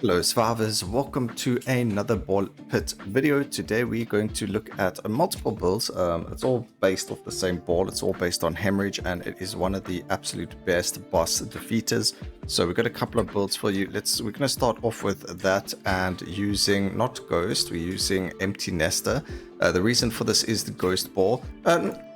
Hello survivors, welcome to another ball pit video. Today we're going to look at multiple builds. It's all based off the same ball. It's all based on Hemorrhage, and it is one of the absolute best boss defeaters. So we've got a couple of builds for you. We're going to start off with that and using not Ghost, we're using Empty Nester. The reason for this is the Ghost ball.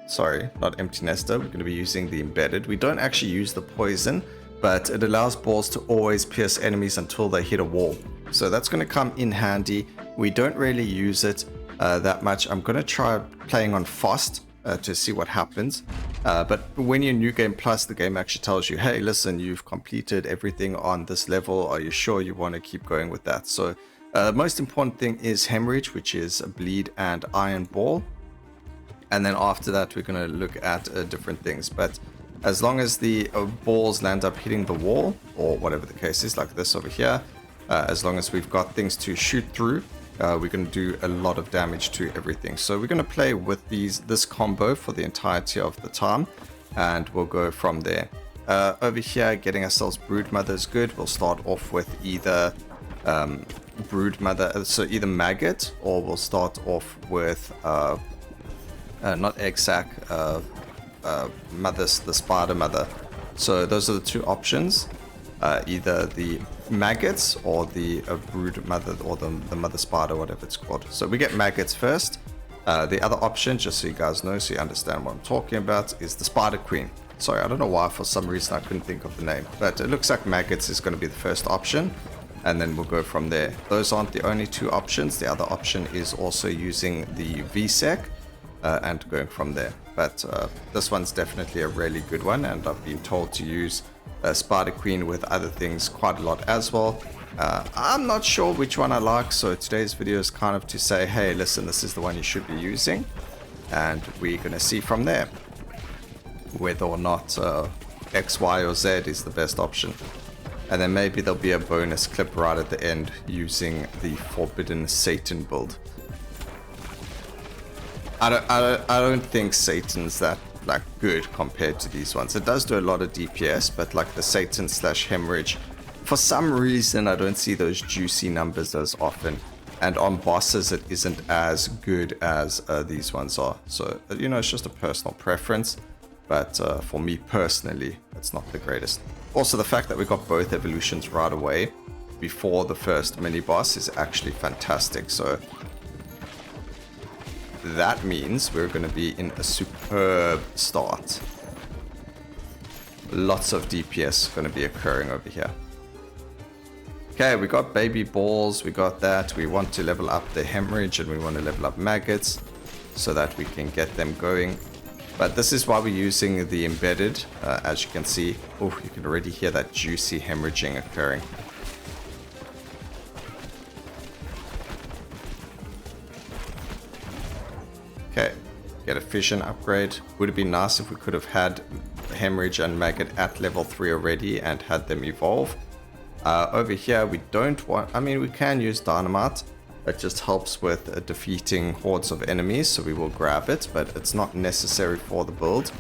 Sorry, not Empty Nester. We're going to be using the Embedded. We don't actually use the poison, but it allows balls to always pierce enemies until they hit a wall. So that's going to come in handy. We don't really use it that much. I'm going to try playing on fast to see what happens. But when you're in New Game Plus, the game actually tells you, hey, listen, you've completed everything on this level. Are you sure you want to keep going with that? So most important thing is Hemorrhage, which is a bleed and iron ball. And then after that, we're going to look at different things. But as long as the balls land up hitting the wall, or whatever the case is, like this over here, as long as we've got things to shoot through, we're going to do a lot of damage to everything. So we're going to play with this combo for the entirety of the time, and we'll go from there. Over here, getting ourselves Broodmother is good. We'll start off with either Broodmother, so either Maggot, or we'll start off with, not Egg Sac, the spider mother. So those are the two options, either the maggots or the brood mother, or the mother spider, whatever it's called. So we get maggots first. The other option, just so you guys know, so you understand what I'm talking about, is the spider queen. Sorry, I don't know why, for some reason I couldn't think of the name, but it looks like maggots is going to be the first option, and then we'll go from there. Those aren't the only two options. The other option is also using the VSEC and going from there. But this one's definitely a really good one, and I've been told to use Spider Queen with other things quite a lot as well. I'm not sure which one I like, so today's video is kind of to say, hey, listen, this is the one you should be using, and we're going to see from there whether or not X, Y, or Z is the best option. And then maybe there'll be a bonus clip right at the end using the Forbidden Satan build. I don't think Satan's that good compared to these ones. It does do a lot of DPS, but like the Satan / Hemorrhage, for some reason I don't see those juicy numbers as often. And on bosses it isn't as good as these ones are. So, you know, it's just a personal preference. But for me personally, it's not the greatest. Also, the fact that we got both evolutions right away before the first mini boss is actually fantastic. So that means we're going to be in a superb start. Lots of DPS going to be occurring over here. Okay, we got baby balls, we got that. We want to level up the Hemorrhage, and we want to level up maggots so that we can get them going. But this is why we're using the Embedded. As you can see, oh, you can already hear that juicy hemorrhaging occurring. Okay, get a fission upgrade. Would have been nice if we could have had Hemorrhage and Maggot at level 3 already and had them evolve. Over here, we don't want, I mean, we can use Dynamite. It just helps with defeating hordes of enemies, so we will grab it, but it's not necessary for the build.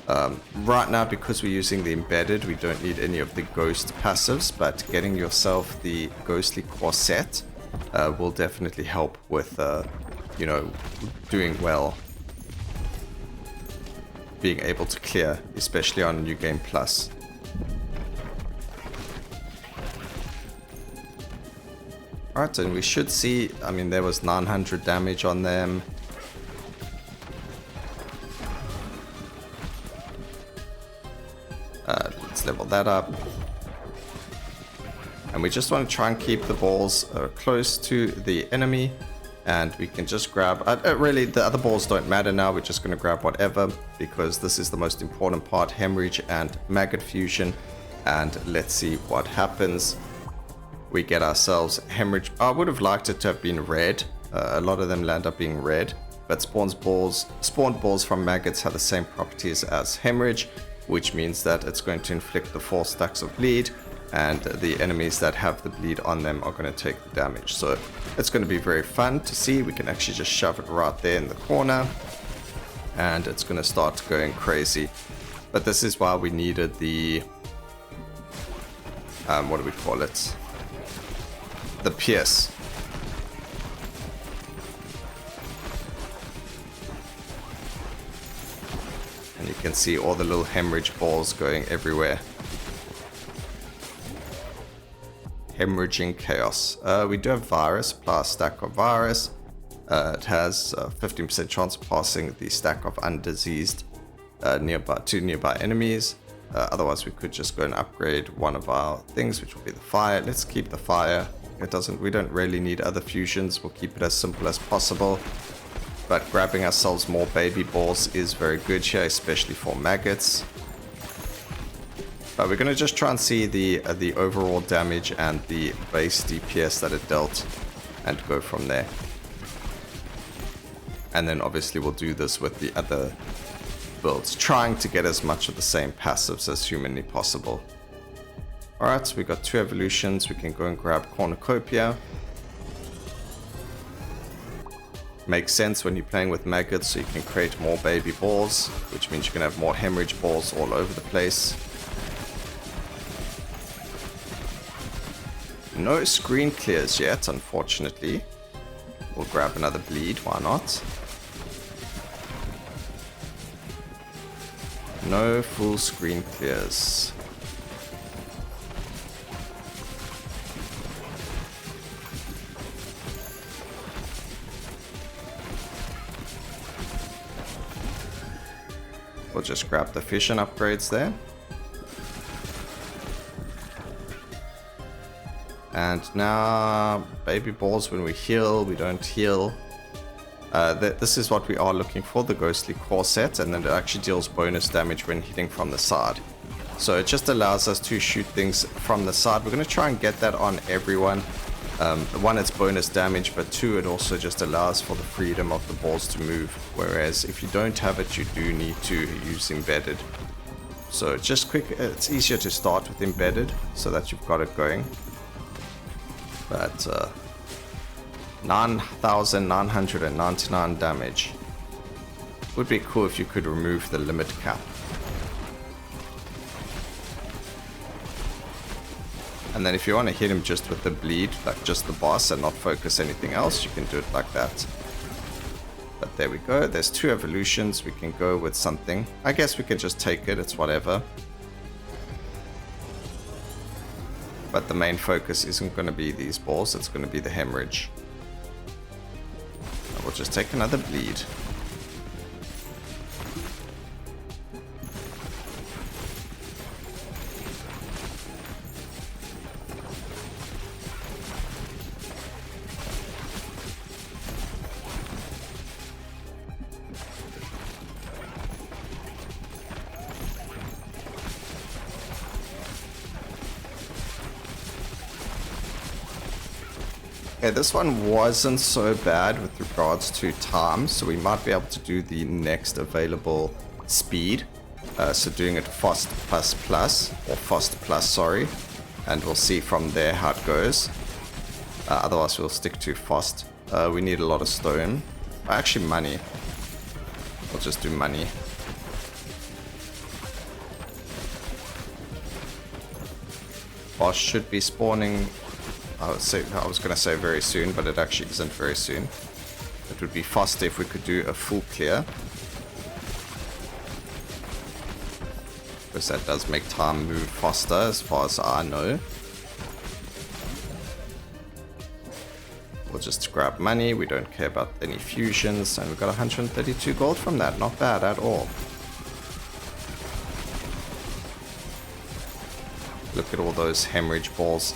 Right now, because we're using the Embedded, we don't need any of the Ghost passives, but getting yourself the Ghostly Corset will definitely help with you know, doing well, being able to clear, especially on New Game Plus. Alright, and we should see, I mean, there was 900 damage on them. Let's level that up. And we just want to try and keep the balls close to the enemy. And we can just grab, really the other balls don't matter now, we're just going to grab whatever, because this is the most important part, Hemorrhage and Maggot fusion. And let's see what happens. We get ourselves Hemorrhage. I would have liked it to have been red. A lot of them land up being red, but spawned balls from Maggots have the same properties as Hemorrhage, which means that it's going to inflict the 4 stacks of bleed, and the enemies that have the bleed on them are going to take the damage. So it's going to be very fun to see. We can actually just shove it right there in the corner, and it's going to start going crazy. But this is why we needed the what do we call it? the pierce. And you can see all the little hemorrhage balls going everywhere. Hemorrhaging chaos. We do have virus, plus stack of virus. It has a 15% chance of passing the stack of undiseased nearby enemies. Otherwise, we could just go and upgrade one of our things, which will be the fire. Let's keep the fire. We don't really need other fusions. We'll keep it as simple as possible. But grabbing ourselves more baby balls is very good here, especially for maggots. But we're going to just try and see the overall damage and the base DPS that it dealt, and go from there. And then obviously we'll do this with the other builds, trying to get as much of the same passives as humanly possible. Alright, so we got 2 evolutions. We can go and grab Cornucopia. Makes sense when you're playing with maggots, so you can create more baby balls, which means you can have more hemorrhage balls all over the place. No screen clears yet, unfortunately. We'll grab another bleed, why not? No full screen clears. We'll just grab the fission upgrades there. And now, baby balls, when we heal, we don't heal. This is what we are looking for, the Ghostly Core set, and then it actually deals bonus damage when hitting from the side. So it just allows us to shoot things from the side. We're going to try and get that on everyone. One, it's bonus damage, but two, it also just allows for the freedom of the balls to move. Whereas if you don't have it, you do need to use embedded. So just quick, it's easier to start with embedded so that you've got it going. But 9,999 damage. Would be cool if you could remove the limit cap. And then if you want to hit him just with the bleed, like just the boss, and not focus anything else, you can do it like that. But there we go. There's 2 evolutions. We can go with something. I guess we can just take it. It's whatever. But the main focus isn't going to be these balls. It's going to be the hemorrhage. And we'll just take another bleed. Okay, this one wasn't so bad with regards to time, so we might be able to do the next available speed. So doing it fast plus plus, or fast plus, sorry, and we'll see from there how it goes. Otherwise we'll stick to fast. We need a lot of stone. Actually money. We'll just do money. Boss should be spawning. I was going to say very soon, but it actually isn't very soon. It would be faster if we could do a full clear. Because that does make time move faster as far as I know. We'll just grab money. We don't care about any fusions. And we got 132 gold from that. Not bad at all. Look at all those hemorrhage balls.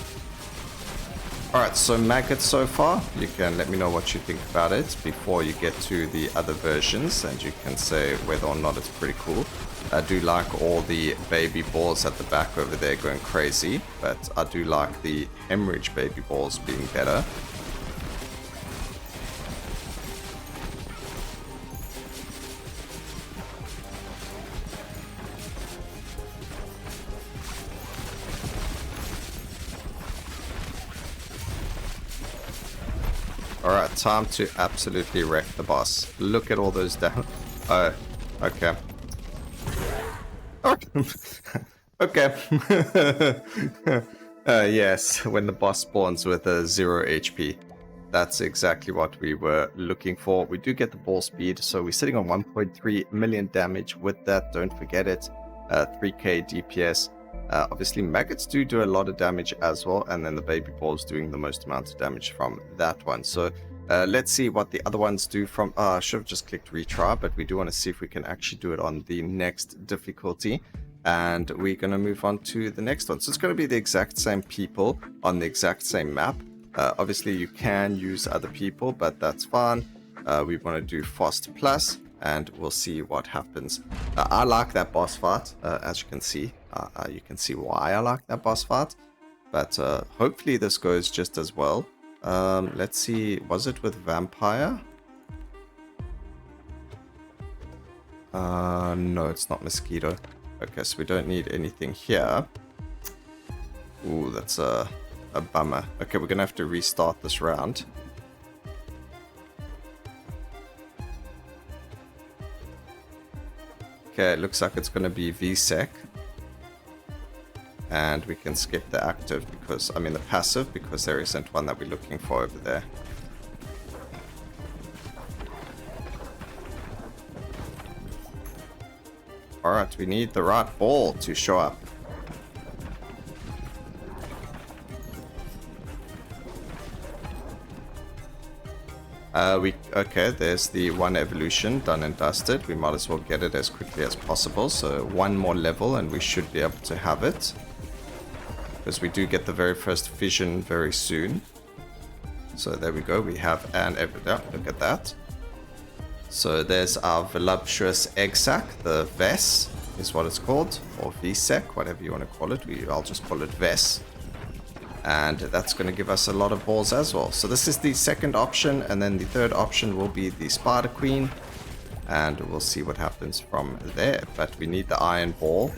Alright, so Maggot so far, you can let me know what you think about it before you get to the other versions, and you can say whether or not it's pretty cool. I do like all the baby balls at the back over there going crazy, but I do like the hemorrhage baby balls being better. Alright, time to absolutely wreck the boss. Look at all those down. Oh, okay. Okay. Yes, when the boss spawns with a 0 HP. That's exactly what we were looking for. We do get the ball speed, so we're sitting on 1.3 million damage with that. Don't forget it. 3k DPS. Obviously, maggots do a lot of damage as well, and then the baby ball's doing the most amount of damage from that one. So let's see what the other ones do from... I should have just clicked retry, but we do want to see if we can actually do it on the next difficulty. And we're going to move on to the next one. So it's going to be the exact same people on the exact same map. Obviously, you can use other people, but that's fine. We want to do Fast Plus, and we'll see what happens. I like that boss fight, as you can see. You can see why I like that boss fight. But hopefully this goes just as well. Let's see, was it with Vampire? No, it's not Mosquito. Okay, so we don't need anything here. Ooh, that's a bummer. Okay, we're gonna have to restart this round. Okay, it looks like it's gonna be Egg Sac. And we can skip the active because, I mean the passive, because there isn't one that we're looking for over there. Alright, we need the right ball to show up. Okay, there's the one evolution done and dusted. We might as well get it as quickly as possible. So one more level and we should be able to have it. Because we do get the very first fission very soon. So there we go, we have an look at that. So there's our voluptuous egg sac, the Vess is what it's called, or V-Sec, whatever you want to call it. I'll just call it Vess. And that's going to give us a lot of balls as well. So this is the second option, and then the third option will be the Spider Queen. And we'll see what happens from there. But we need the iron ball.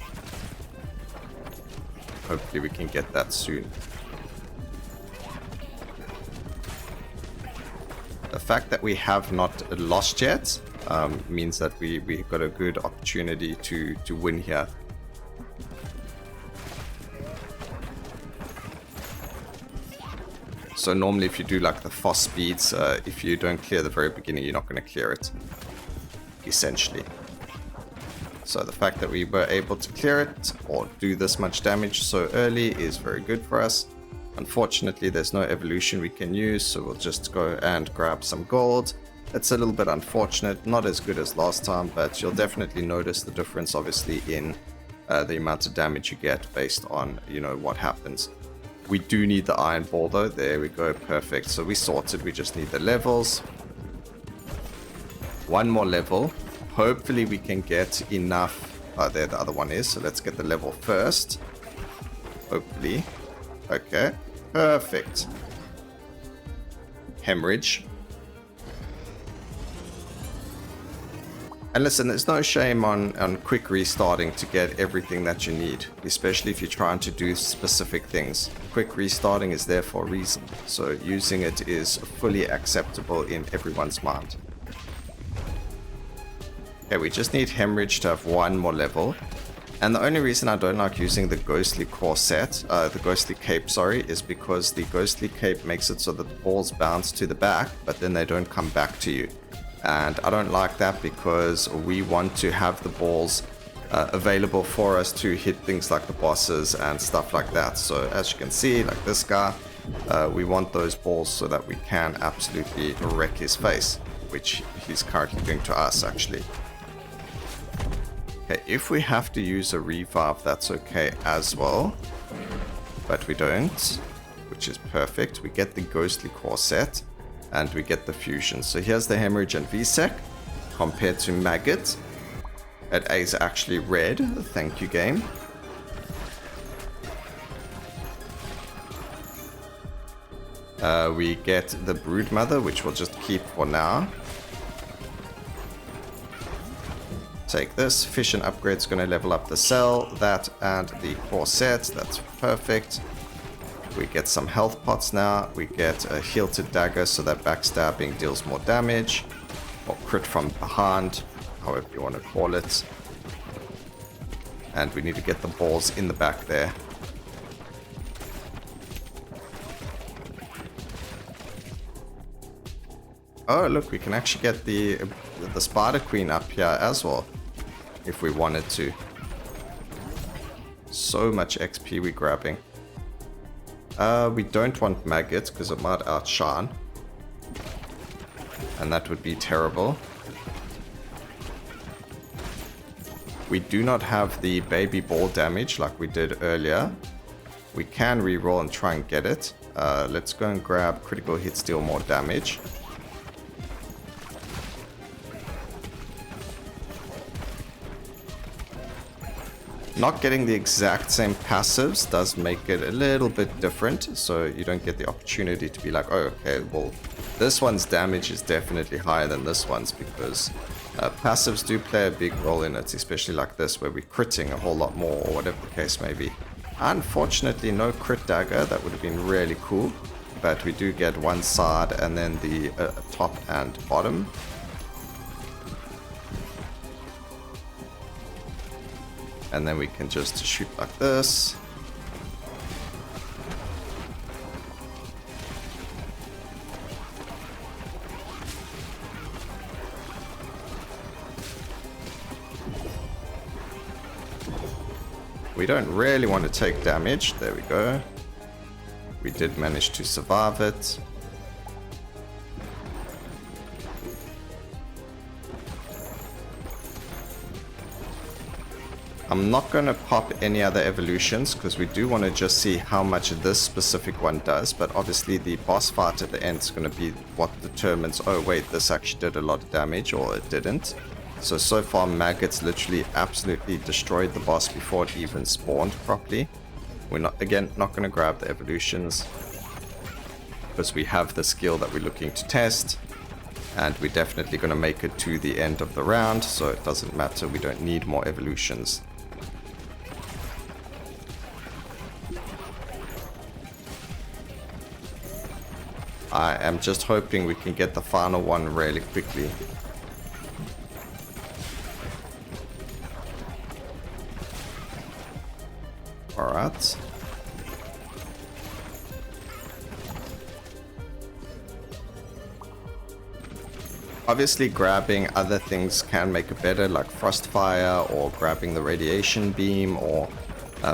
Hopefully we can get that soon. The fact that we have not lost yet means that we got a good opportunity to win here. So normally if you do like the fast speeds, if you don't clear the very beginning, you're not going to clear it, essentially. So the fact that we were able to clear it or do this much damage so early is very good for us. Unfortunately, there's no evolution we can use, so we'll just go and grab some gold. It's a little bit unfortunate, not as good as last time, but you'll definitely notice the difference, obviously, in the amount of damage you get based on, you know, what happens. We do need the iron ball, though. There we go, perfect. So we sorted, we just need the levels. One more level. Hopefully we can get enough. There the other one is, so let's get the level first. Hopefully. Okay, perfect. Hemorrhage. And listen, there's no shame on quick restarting to get everything that you need, especially if you're trying to do specific things. Quick restarting is there for a reason, so using it is fully acceptable in everyone's mind. Okay, we just need Hemorrhage to have one more level. And the only reason I don't like using the Ghostly Corset, the Ghostly Cape, sorry, is because the Ghostly Cape makes it so that the balls bounce to the back, but then they don't come back to you. And I don't like that because we want to have the balls available for us to hit things like the bosses and stuff like that. So as you can see, like this guy, we want those balls so that we can absolutely wreck his face, which he's currently doing to us, actually. Okay, if we have to use a revive, that's okay as well. But we don't, which is perfect. We get the Ghostly Corset, and we get the fusion. So here's the Hemorrhage and V-Sec, compared to Maggot. It is actually red, thank you game. We get the Broodmother, which we'll just keep for now. Take this. Fission upgrade's going to level up the cell, that, and the corset. That's perfect. We get some health pots now. We get a Hilted Dagger, so that backstabbing deals more damage. Or crit from behind, however you want to call it. And we need to get the balls in the back there. Oh, look, we can actually get the spider queen up here as well, if we wanted to. So much XP we're grabbing. We don't want maggots because it might outshine. And that would be terrible. We do not have the baby ball damage like we did earlier. We can reroll and try and get it. Let's go and grab critical hits, deal more damage. Not getting the exact same passives does make it a little bit different, so you don't get the opportunity to be like, oh, okay, well, this one's damage is definitely higher than this one's, because passives do play a big role in it, especially like this, where we're critting a whole lot more, or whatever the case may be. Unfortunately, no crit dagger. That would have been really cool, but we do get one side and then the top and bottom. And then we can just shoot like this. We don't really want to take damage. There we go. We did manage to survive it. I'm not going to pop any other evolutions because we do want to just see how much this specific one does, but obviously the boss fight at the end is going to be what determines, oh wait, this actually did a lot of damage or it didn't. So far Maggot's literally absolutely destroyed the boss before it even spawned properly. We're not going to grab the evolutions because we have the skill that we're looking to test. And we're definitely going to make it to the end of the round, so it doesn't matter, we don't need more evolutions. I am just hoping we can get the final one really quickly. Alright. Obviously grabbing other things can make it better, like Frostfire or grabbing the radiation beam, or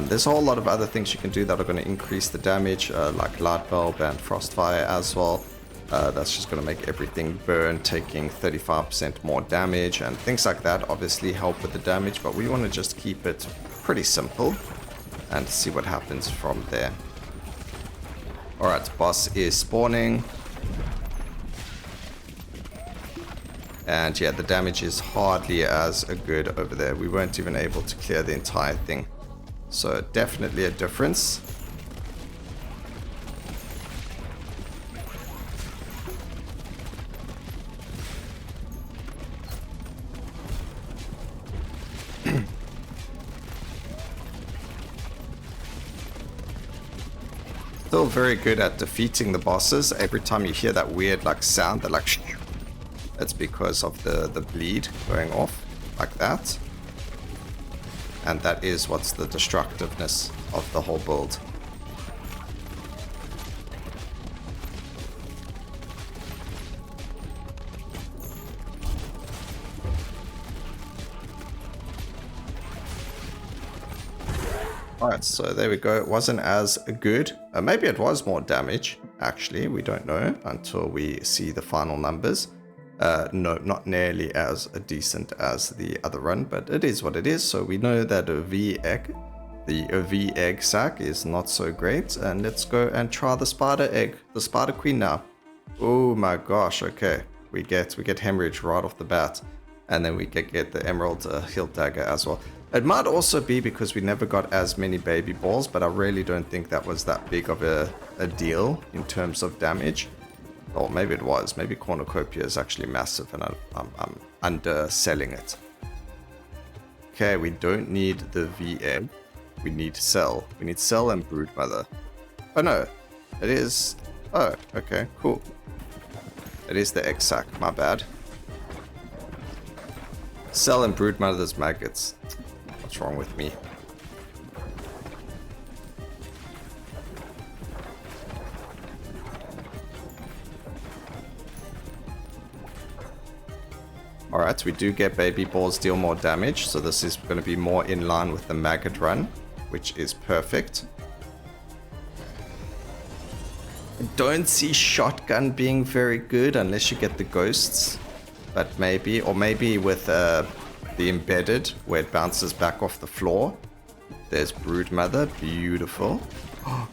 there's a whole lot of other things you can do that are going to increase the damage, like Light Bulb and Frostfire as well. That's just going to make everything burn, taking 35% more damage, and things like that obviously help with the damage, but we want to just keep it pretty simple and see what happens from there. Alright, boss is spawning. And yeah, the damage is hardly as good over there. We weren't even able to clear the entire thing. So definitely a difference. Still very good at defeating the bosses. Every time you hear that weird like sound, they're like it's because of the bleed going off like that. And that is what's the destructiveness of the whole build. Alright, so there we go. It wasn't as good. Maybe it was more damage, actually. We don't know until we see the final numbers. No, not nearly as decent as the other run, but it is what it is. So we know that the Egg Sac is not so great. And let's go and try the spider egg, the spider queen now. Oh my gosh, okay. We get Hemorrhage right off the bat. And then we get the Emerald Hilt Dagger as well. It might also be because we never got as many baby balls, but I really don't think that was that big of a deal in terms of damage. Or maybe it was. Maybe Cornucopia is actually massive and I'm underselling it. Okay, we don't need the VM. We need Cell. We need Cell and Broodmother. Oh no, it is... Oh, okay, cool. It is the Egg Sac, my bad. Cell and Broodmother's Maggots. What's wrong with me? Alright, we do get baby balls deal more damage, so this is going to be more in line with the Maggot run, which is perfect. I don't see shotgun being very good unless you get the ghosts, but maybe, or maybe with the embedded where it bounces back off the floor. There's Broodmother, beautiful.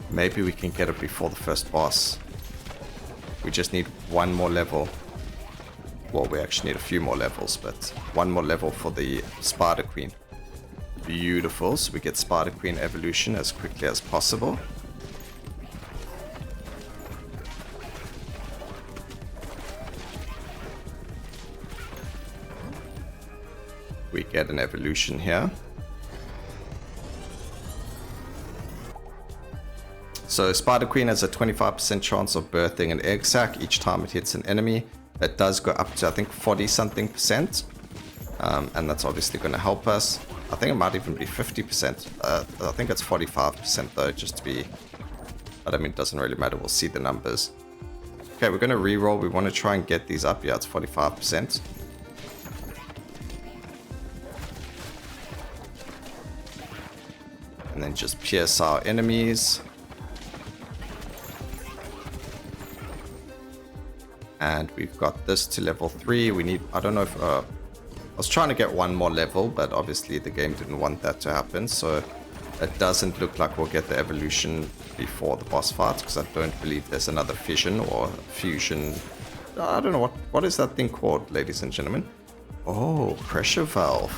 Maybe we can get it before the first boss. We just need one more level. Well, we actually need a few more levels, but one more level for the Spider Queen. Beautiful, so we get Spider Queen evolution as quickly as possible. We get an evolution here. So Spider Queen has a 25% chance of birthing an egg sac each time it hits an enemy. That does go up to, I think, 40 something percent. And that's obviously going to help us. I think it might even be 50%. I think it's 45% though, just to be... But I mean, it doesn't really matter. We'll see the numbers. Okay, we're going to reroll. We want to try and get these up. Yeah, it's 45%. And then just pierce our enemies. And we've got this to level 3. We need, I don't know if, I was trying to get one more level, but obviously the game didn't want that to happen. So it doesn't look like we'll get the evolution before the boss fight, because I don't believe there's another fission or fusion. I don't know, what is that thing called, ladies and gentlemen? Oh, pressure valve.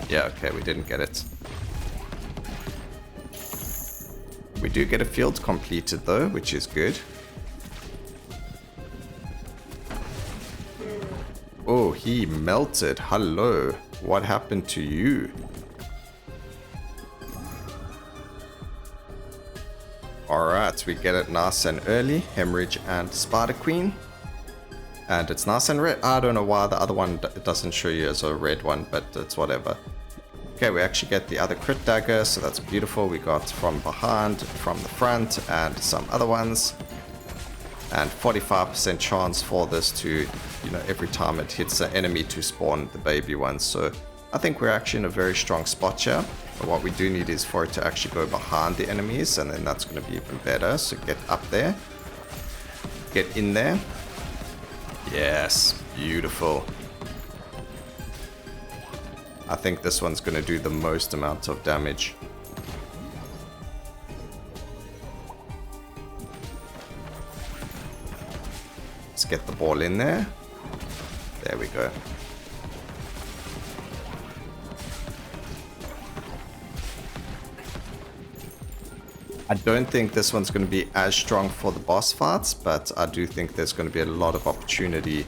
Yeah, okay, we didn't get it. We do get a field completed though, which is good. Oh, he melted. Hello. What happened to you? Alright, we get it nice and early. Hemorrhage and Spider Queen. And it's nice and red. I don't know why the other one doesn't show you as a red one, but it's whatever. Okay, we actually get the other crit dagger, so that's beautiful. We got from behind, from the front, and some other ones. And 45% chance for this to, you know, every time it hits an enemy to spawn the baby ones. So I think we're actually in a very strong spot here. But what we do need is for it to actually go behind the enemies, and then that's going to be even better. So get up there. Get in there. Yes, beautiful. I think this one's going to do the most amount of damage. Let's get the ball in there. There we go. I don't think this one's going to be as strong for the boss fights, but I do think there's going to be a lot of opportunity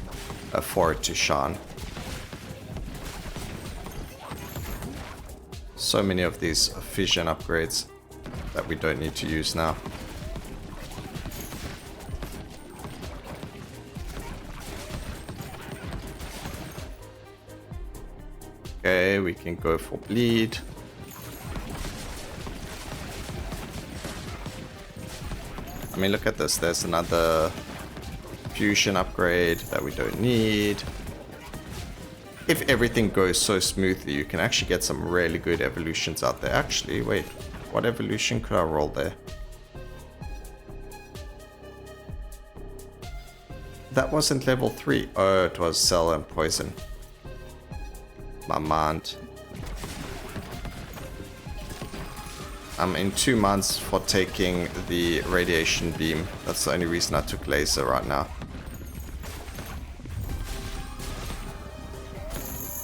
for it to shine. So many of these fission upgrades that we don't need to use now. Okay, we can go for bleed. I mean, look at this. There's another fusion upgrade that we don't need. If everything goes so smoothly, you can actually get some really good evolutions out there. Actually, wait, what evolution could I roll there? That wasn't level 3. Oh, it was cell and poison. My mind. I'm in 2 months for taking the radiation beam. That's the only reason I took laser right now.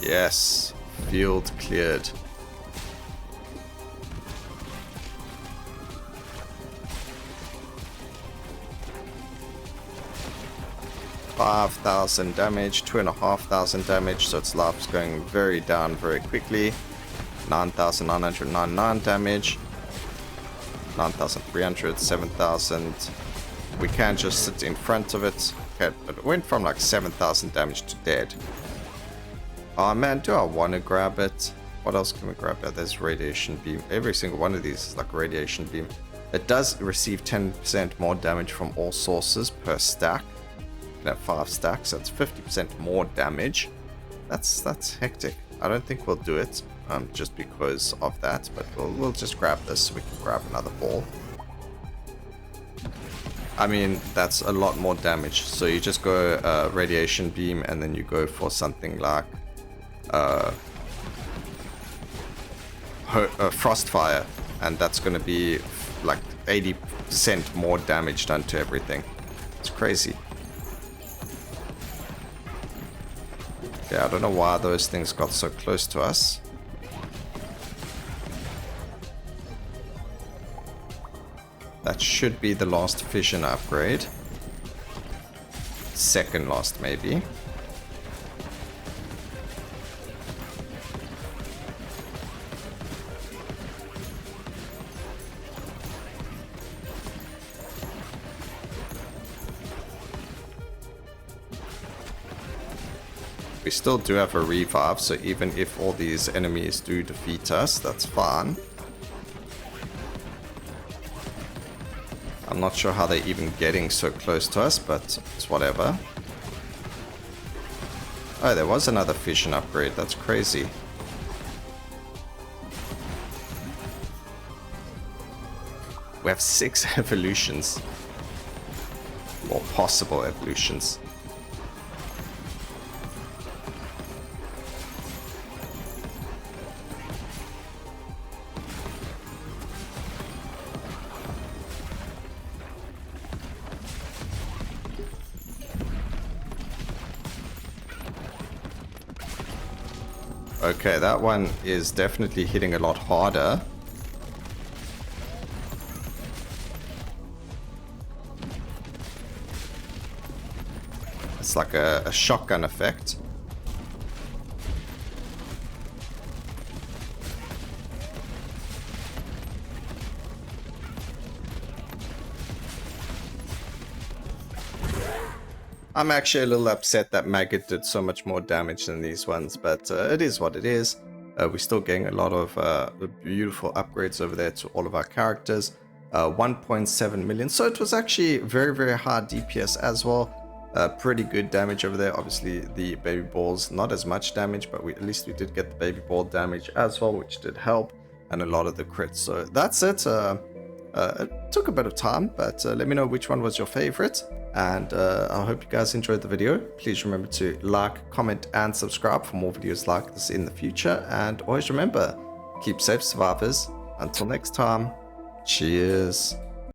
Yes, field cleared. $5,000 damage, 2,500 damage, so its life's going very down very quickly. 9,999 damage. 9,300, 7,000. We can just sit in front of it. Okay, but it went from like 7,000 damage to dead. Oh man, do I want to grab it? What else can we grab? There's radiation beam. Every single one of these is like a radiation beam. It does receive 10% more damage from all sources per stack. looking at 5 stacks. That's 50% more damage. That's hectic. I don't think we'll do it just because of that, but we'll just grab this so we can grab another ball. I mean, that's a lot more damage. So you just go radiation beam, and then you go for something like frostfire, and that's going to be like 80% more damage done to everything. It's crazy. Yeah, I don't know why those things got so close to us. That should be the last fission upgrade. Second last, maybe. We still do have a revive, so even if all these enemies do defeat us, that's fine. I'm not sure how they're even getting so close to us, but it's whatever. Oh, there was another fission upgrade. That's crazy. We have 6 evolutions. Or possible evolutions. Okay, that one is definitely hitting a lot harder. It's like a shotgun effect. I'm actually a little upset that Maggot did so much more damage than these ones, but it is what it is. We're still getting a lot of beautiful upgrades over there to all of our characters. 1.7 million, so it was actually very, very high DPS as well. Pretty good damage over there. Obviously the baby balls, not as much damage, but at least we did get the baby ball damage as well, which did help, and a lot of the crits. So that's it. It took a bit of time, but let me know which one was your favorite. And I hope you guys enjoyed the video. Please remember to like, comment, and subscribe for more videos like this in the future. And always remember, keep safe, survivors. Until next time, cheers.